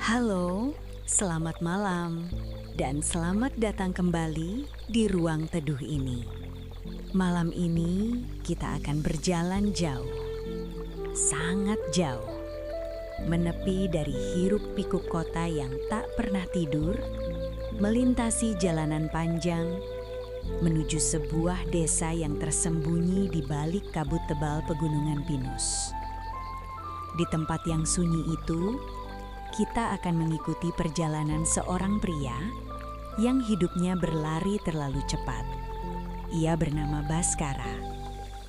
Halo, selamat malam, dan selamat datang kembali di ruang teduh ini. Malam ini kita akan berjalan jauh, sangat jauh, menepi dari hiruk-pikuk kota yang tak pernah tidur, melintasi jalanan panjang, menuju sebuah desa yang tersembunyi di balik kabut tebal pegunungan pinus. Di tempat yang sunyi itu, kita akan mengikuti perjalanan seorang pria yang hidupnya berlari terlalu cepat. Ia bernama Baskara.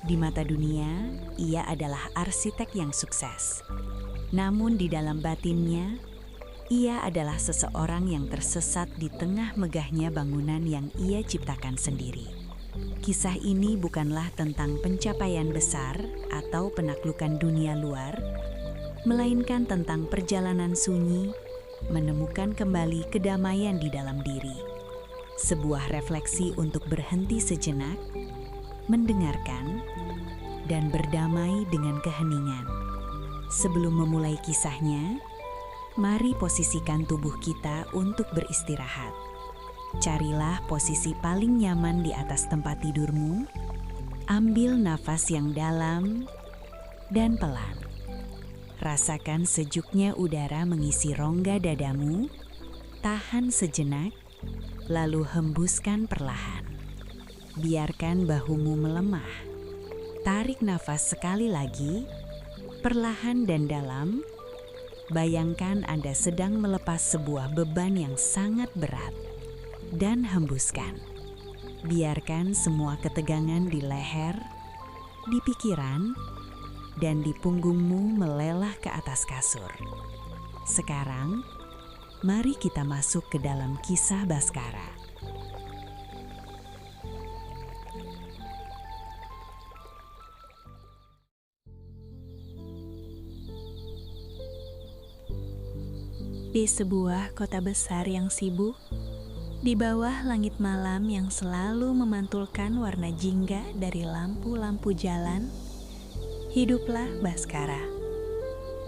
Di mata dunia, ia adalah arsitek yang sukses. Namun di dalam batinnya, ia adalah seseorang yang tersesat di tengah megahnya bangunan yang ia ciptakan sendiri. Kisah ini bukanlah tentang pencapaian besar atau penaklukan dunia luar, melainkan tentang perjalanan sunyi, menemukan kembali kedamaian di dalam diri. Sebuah refleksi untuk berhenti sejenak, mendengarkan, dan berdamai dengan keheningan. Sebelum memulai kisahnya, mari posisikan tubuh kita untuk beristirahat. Carilah posisi paling nyaman di atas tempat tidurmu, ambil nafas yang dalam dan pelan. Rasakan sejuknya udara mengisi rongga dadamu, tahan sejenak, lalu hembuskan perlahan. Biarkan bahumu melemah. Tarik nafas sekali lagi, perlahan dan dalam. Bayangkan Anda sedang melepas sebuah beban yang sangat berat, dan hembuskan. Biarkan semua ketegangan di leher, di pikiran, dan di punggungmu melelah ke atas kasur. Sekarang, mari kita masuk ke dalam kisah Baskara. Di sebuah kota besar yang sibuk, di bawah langit malam yang selalu memantulkan warna jingga dari lampu-lampu jalan, hiduplah Baskara.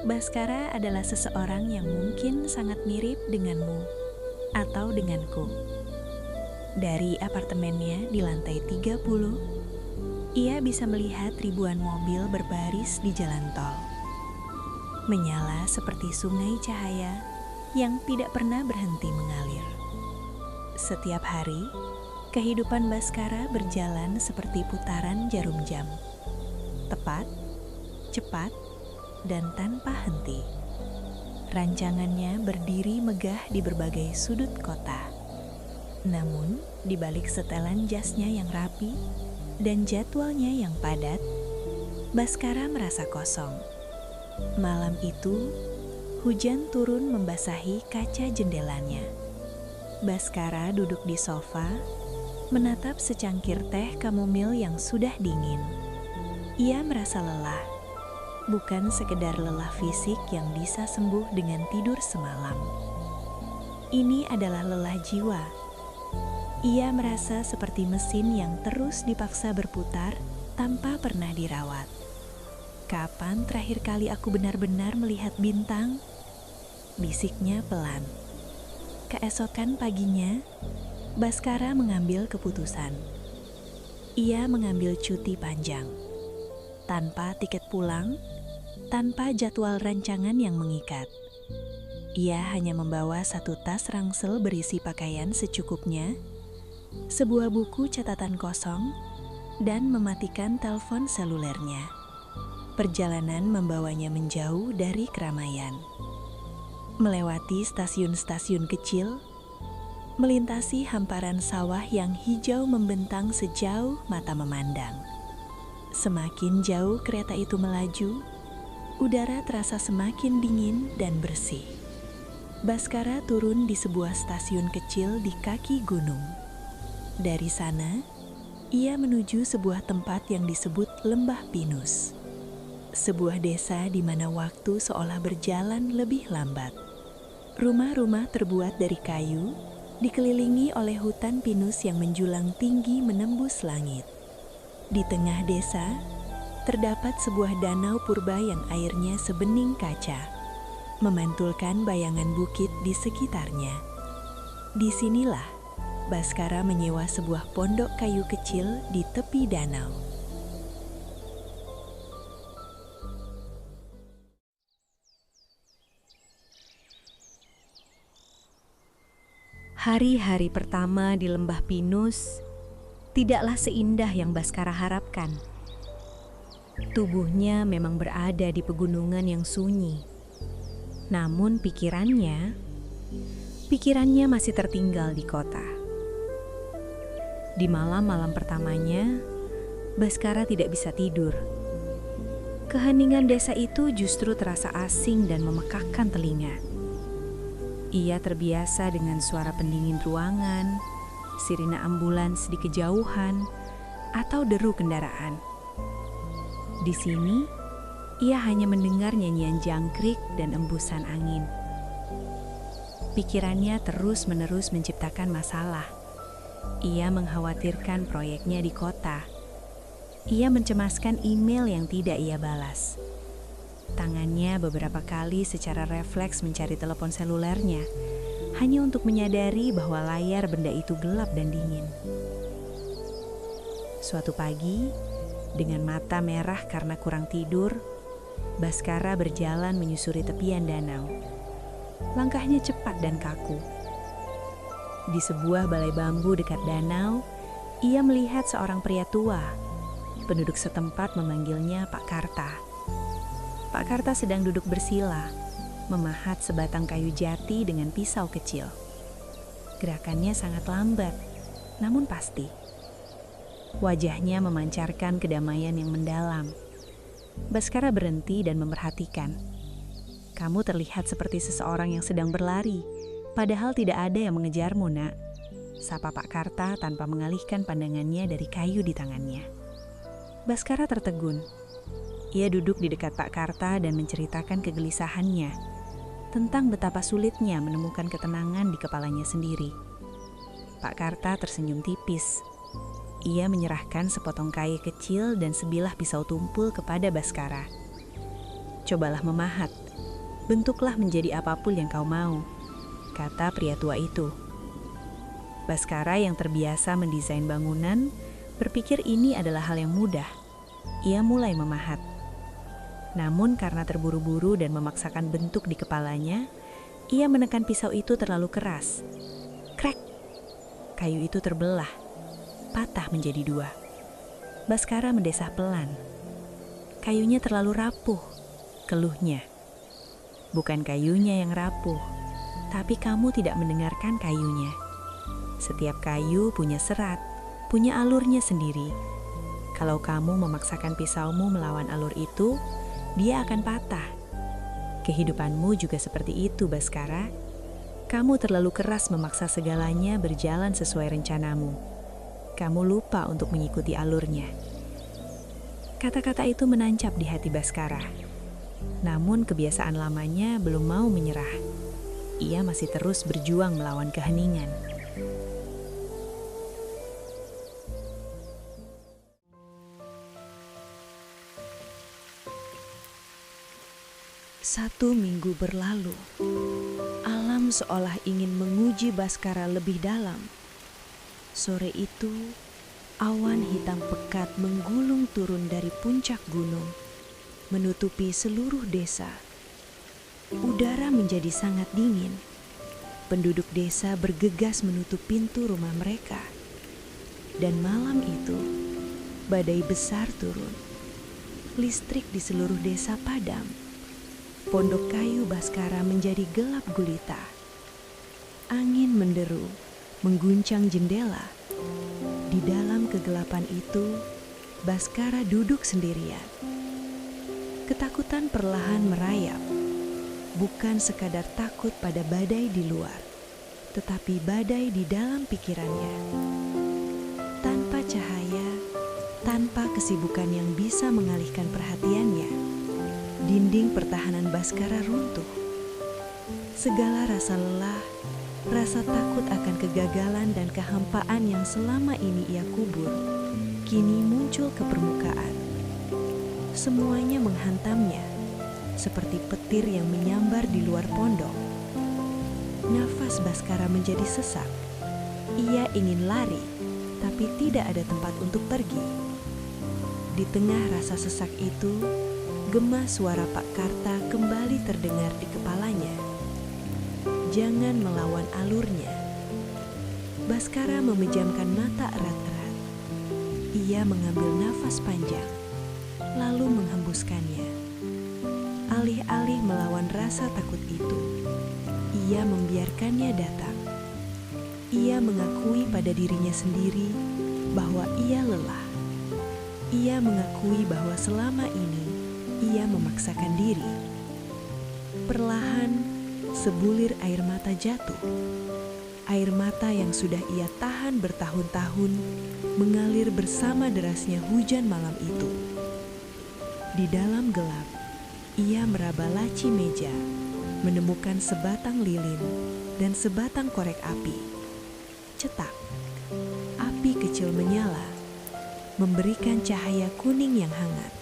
Baskara adalah seseorang yang mungkin sangat mirip denganmu atau denganku. Dari apartemennya di lantai 30, ia bisa melihat ribuan mobil berbaris di jalan tol. Menyala seperti sungai cahaya yang tidak pernah berhenti mengalir. Setiap hari, kehidupan Baskara berjalan seperti putaran jarum jam. Tepat, cepat, dan tanpa henti. Rancangannya berdiri megah di berbagai sudut kota. Namun, di balik setelan jasnya yang rapi dan jadwalnya yang padat, Baskara merasa kosong. Malam itu, hujan turun membasahi kaca jendelanya. Baskara duduk di sofa, menatap secangkir teh kamomil yang sudah dingin. Ia merasa lelah, bukan sekedar lelah fisik yang bisa sembuh dengan tidur semalam. Ini adalah lelah jiwa. Ia merasa seperti mesin yang terus dipaksa berputar tanpa pernah dirawat. Kapan terakhir kali aku benar-benar melihat bintang? Bisiknya pelan. Keesokan paginya, Baskara mengambil keputusan. Ia mengambil cuti panjang. Tanpa tiket pulang, tanpa jadwal rancangan yang mengikat. Ia hanya membawa satu tas ransel berisi pakaian secukupnya, sebuah buku catatan kosong, dan mematikan telepon selulernya. Perjalanan membawanya menjauh dari keramaian. Melewati stasiun-stasiun kecil, melintasi hamparan sawah yang hijau membentang sejauh mata memandang. Semakin jauh kereta itu melaju, udara terasa semakin dingin dan bersih. Baskara turun di sebuah stasiun kecil di kaki gunung. Dari sana, ia menuju sebuah tempat yang disebut Lembah Pinus. Sebuah desa di mana waktu seolah berjalan lebih lambat. Rumah-rumah terbuat dari kayu, dikelilingi oleh hutan pinus yang menjulang tinggi menembus langit. Di tengah desa, terdapat sebuah danau purba yang airnya sebening kaca. memantulkan bayangan bukit di sekitarnya. Disinilah Baskara menyewa sebuah pondok kayu kecil di tepi danau. Hari-hari pertama di Lembah Pinus tidaklah seindah yang Baskara harapkan. Tubuhnya memang berada di pegunungan yang sunyi. Namun pikirannya masih tertinggal di kota. Di malam-malam pertamanya, Baskara tidak bisa tidur. Keheningan desa itu justru terasa asing dan memekakkan telinga. Ia terbiasa dengan suara pendingin ruangan, sirine ambulans di kejauhan, atau deru kendaraan. Di sini, ia hanya mendengar nyanyian jangkrik dan embusan angin. Pikirannya terus-menerus menciptakan masalah. Ia mengkhawatirkan proyeknya di kota. Ia mencemaskan email yang tidak ia balas. Tangannya beberapa kali secara refleks mencari telepon selulernya, hanya untuk menyadari bahwa layar benda itu gelap dan dingin. Suatu pagi, dengan mata merah karena kurang tidur, Baskara berjalan menyusuri tepian danau. Langkahnya cepat dan kaku. Di sebuah balai bambu dekat danau, ia melihat seorang pria tua. Penduduk setempat memanggilnya Pak Karta. Pak Karta sedang duduk bersila, memahat sebatang kayu jati dengan pisau kecil. Gerakannya sangat lambat, namun pasti. Wajahnya memancarkan kedamaian yang mendalam. Baskara berhenti dan memperhatikan. "Kamu terlihat seperti seseorang yang sedang berlari, padahal tidak ada yang mengejarmu, Nak," sapa Pak Karta tanpa mengalihkan pandangannya dari kayu di tangannya. Baskara tertegun. Ia duduk di dekat Pak Karta dan menceritakan kegelisahannya tentang betapa sulitnya menemukan ketenangan di kepalanya sendiri. Pak Karta tersenyum tipis. Ia menyerahkan sepotong kayu kecil dan sebilah pisau tumpul kepada Baskara. "Cobalah memahat, bentuklah menjadi apapun yang kau mau," kata pria tua itu. Baskara yang terbiasa mendesain bangunan berpikir ini adalah hal yang mudah. Ia mulai memahat. Namun karena terburu-buru dan memaksakan bentuk di kepalanya, ia menekan pisau itu terlalu keras. Krek! Kayu itu terbelah, patah menjadi dua. Baskara mendesah pelan. "Kayunya terlalu rapuh," keluhnya. "Bukan kayunya yang rapuh, tapi kamu tidak mendengarkan kayunya. Setiap kayu punya serat, punya alurnya sendiri. Kalau kamu memaksakan pisaumu melawan alur itu, dia akan patah. Kehidupanmu juga seperti itu, Baskara. Kamu terlalu keras memaksa segalanya berjalan sesuai rencanamu. Kamu lupa untuk mengikuti alurnya." Kata-kata itu menancap di hati Baskara. Namun kebiasaan lamanya belum mau menyerah. Ia masih terus berjuang melawan keheningan. Satu minggu berlalu. Alam seolah ingin menguji Baskara lebih dalam. Sore itu, awan hitam pekat menggulung turun dari puncak gunung, menutupi seluruh desa. Udara menjadi sangat dingin. Penduduk desa bergegas menutup pintu rumah mereka. Dan malam itu, badai besar turun. Listrik di seluruh desa padam. Pondok kayu Baskara menjadi gelap gulita. Angin menderu, mengguncang jendela. Di dalam kegelapan itu, Baskara duduk sendirian. Ketakutan perlahan merayap. Bukan sekadar takut pada badai di luar, tetapi badai di dalam pikirannya. Tanpa cahaya, tanpa kesibukan yang bisa mengalihkan perhatiannya, dinding pertahanan Baskara runtuh. Segala rasa lelah, rasa takut akan kegagalan dan kehampaan yang selama ini ia kubur, kini muncul ke permukaan. Semuanya menghantamnya, seperti petir yang menyambar di luar pondok. Nafas Baskara menjadi sesak. Ia ingin lari, tapi tidak ada tempat untuk pergi. Di tengah rasa sesak itu, gema suara Pak Karta kembali terdengar di kepalanya. Jangan melawan alurnya. Baskara memejamkan mata erat-erat. Ia mengambil nafas panjang, lalu menghembuskannya. Alih-alih melawan rasa takut itu, ia membiarkannya datang. Ia mengakui pada dirinya sendiri bahwa ia lelah. Ia mengakui bahwa selama ini ia memaksakan diri. Perlahan, sebulir air mata jatuh. Air mata yang sudah ia tahan bertahun-tahun mengalir bersama derasnya hujan malam itu. Di dalam gelap, ia meraba laci meja, menemukan sebatang lilin dan sebatang korek api. Cetak, api kecil menyala, memberikan cahaya kuning yang hangat.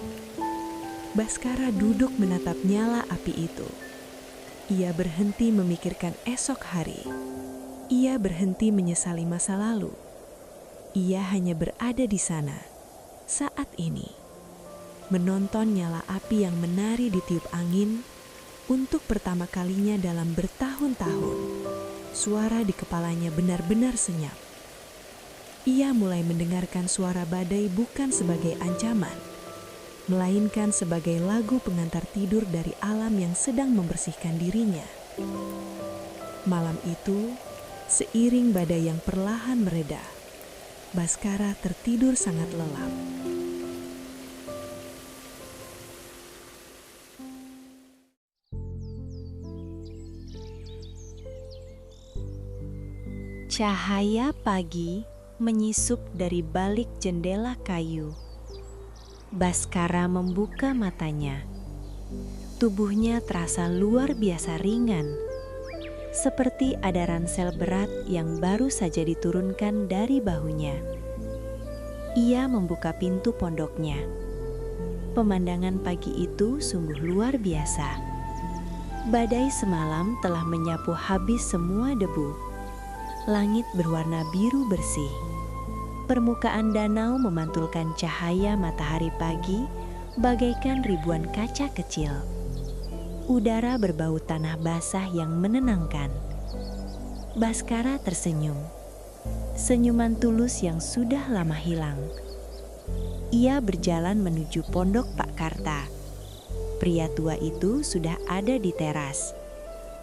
Baskara duduk menatap nyala api itu. Ia berhenti memikirkan esok hari. Ia berhenti menyesali masa lalu. Ia hanya berada di sana, saat ini, menonton nyala api yang menari di tiup angin. Untuk pertama kalinya dalam bertahun-tahun, suara di kepalanya benar-benar senyap. Ia mulai mendengarkan suara badai bukan sebagai ancaman, melainkan sebagai lagu pengantar tidur dari alam yang sedang membersihkan dirinya. Malam itu, seiring badai yang perlahan mereda, Baskara tertidur sangat lelap. Cahaya pagi menyisup dari balik jendela kayu. Baskara membuka matanya. Tubuhnya terasa luar biasa ringan, seperti ada ransel berat yang baru saja diturunkan dari bahunya. Ia membuka pintu pondoknya. Pemandangan pagi itu sungguh luar biasa. Badai semalam telah menyapu habis semua debu. Langit berwarna biru bersih. Permukaan danau memantulkan cahaya matahari pagi bagaikan ribuan kaca kecil. Udara berbau tanah basah yang menenangkan. Baskara tersenyum. Senyuman tulus yang sudah lama hilang. Ia berjalan menuju pondok Pak Karta. Pria tua itu sudah ada di teras,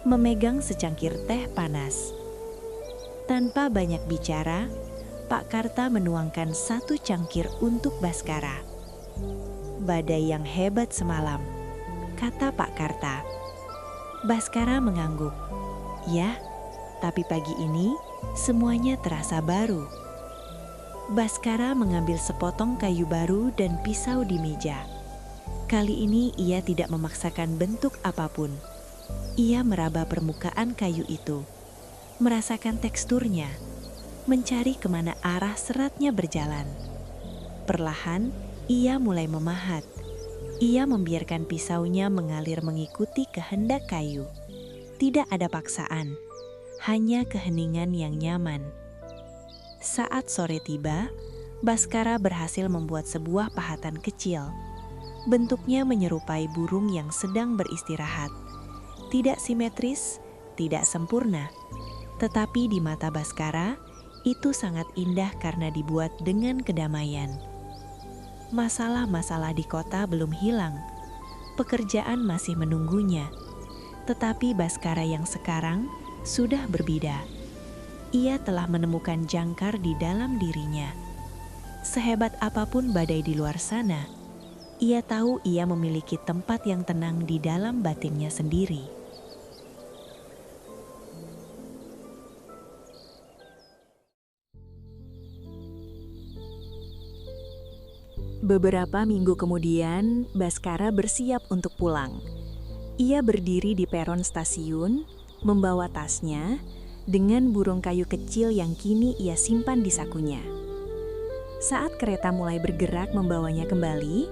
memegang secangkir teh panas. Tanpa banyak bicara, Pak Karta menuangkan satu cangkir untuk Baskara. Badai yang hebat semalam, kata Pak Karta. Baskara mengangguk. Ya, tapi pagi ini semuanya terasa baru. Baskara mengambil sepotong kayu baru dan pisau di meja. Kali ini ia tidak memaksakan bentuk apapun. Ia meraba permukaan kayu itu, merasakan teksturnya, mencari kemana arah seratnya berjalan. Perlahan, ia mulai memahat. Ia membiarkan pisaunya mengalir mengikuti kehendak kayu. Tidak ada paksaan, hanya keheningan yang nyaman. Saat sore tiba, Baskara berhasil membuat sebuah pahatan kecil. Bentuknya menyerupai burung yang sedang beristirahat. Tidak simetris, tidak sempurna, tetapi di mata Baskara, itu sangat indah karena dibuat dengan kedamaian. Masalah-masalah di kota belum hilang, pekerjaan masih menunggunya, tetapi Baskara yang sekarang sudah berbeda. Ia telah menemukan jangkar di dalam dirinya. Sehebat apapun badai di luar sana, ia tahu ia memiliki tempat yang tenang di dalam batinnya sendiri. Beberapa minggu kemudian, Baskara bersiap untuk pulang. Ia berdiri di peron stasiun, membawa tasnya, dengan burung kayu kecil yang kini ia simpan di sakunya. Saat kereta mulai bergerak membawanya kembali,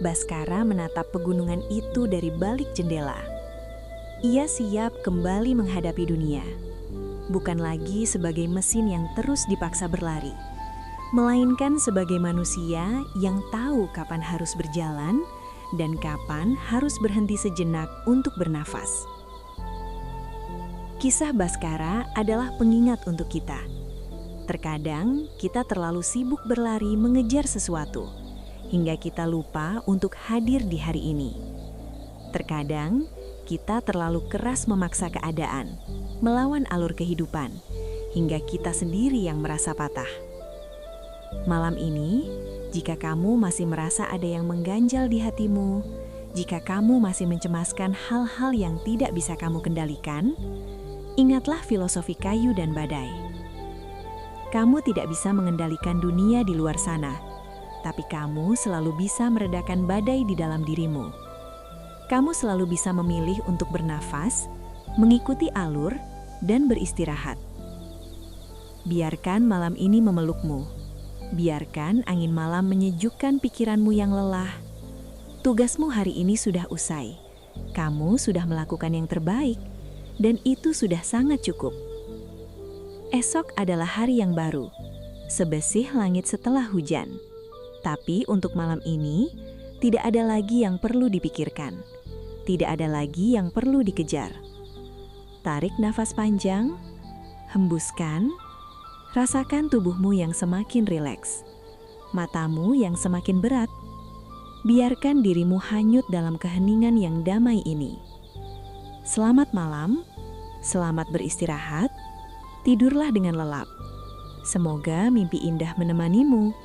Baskara menatap pegunungan itu dari balik jendela. Ia siap kembali menghadapi dunia, bukan lagi sebagai mesin yang terus dipaksa berlari, melainkan sebagai manusia yang tahu kapan harus berjalan dan kapan harus berhenti sejenak untuk bernafas. Kisah Baskara adalah pengingat untuk kita. Terkadang kita terlalu sibuk berlari mengejar sesuatu, hingga kita lupa untuk hadir di hari ini. Terkadang kita terlalu keras memaksa keadaan, melawan alur kehidupan, hingga kita sendiri yang merasa patah. Malam ini, jika kamu masih merasa ada yang mengganjal di hatimu, jika kamu masih mencemaskan hal-hal yang tidak bisa kamu kendalikan, ingatlah filosofi kayu dan badai. Kamu tidak bisa mengendalikan dunia di luar sana, tapi kamu selalu bisa meredakan badai di dalam dirimu. Kamu selalu bisa memilih untuk bernafas, mengikuti alur, dan beristirahat. Biarkan malam ini memelukmu. Biarkan angin malam menyejukkan pikiranmu yang lelah. Tugasmu hari ini sudah usai. Kamu sudah melakukan yang terbaik, dan itu sudah sangat cukup. Esok adalah hari yang baru, sebesih langit setelah hujan. Tapi untuk malam ini, tidak ada lagi yang perlu dipikirkan. Tidak ada lagi yang perlu dikejar. Tarik nafas panjang, hembuskan, rasakan tubuhmu yang semakin rileks, matamu yang semakin berat. Biarkan dirimu hanyut dalam keheningan yang damai ini. Selamat malam, selamat beristirahat, tidurlah dengan lelap. Semoga mimpi indah menemanimu.